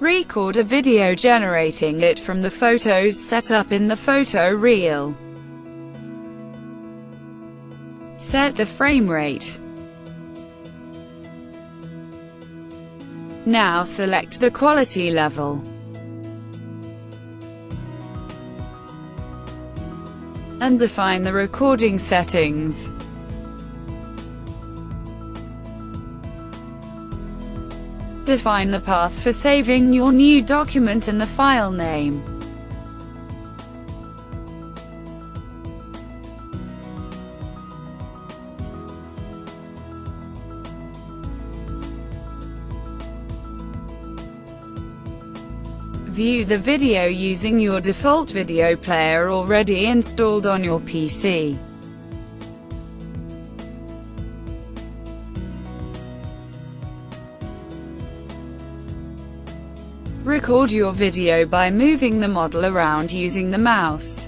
Record a video generating it from the photos set up in the photo reel. Set the frame rate. Now select the quality level and define the recording settings. Define the path for saving your new document and the file name. View the video using your default video player already installed on your PC. Record your video by moving the model around using the mouse.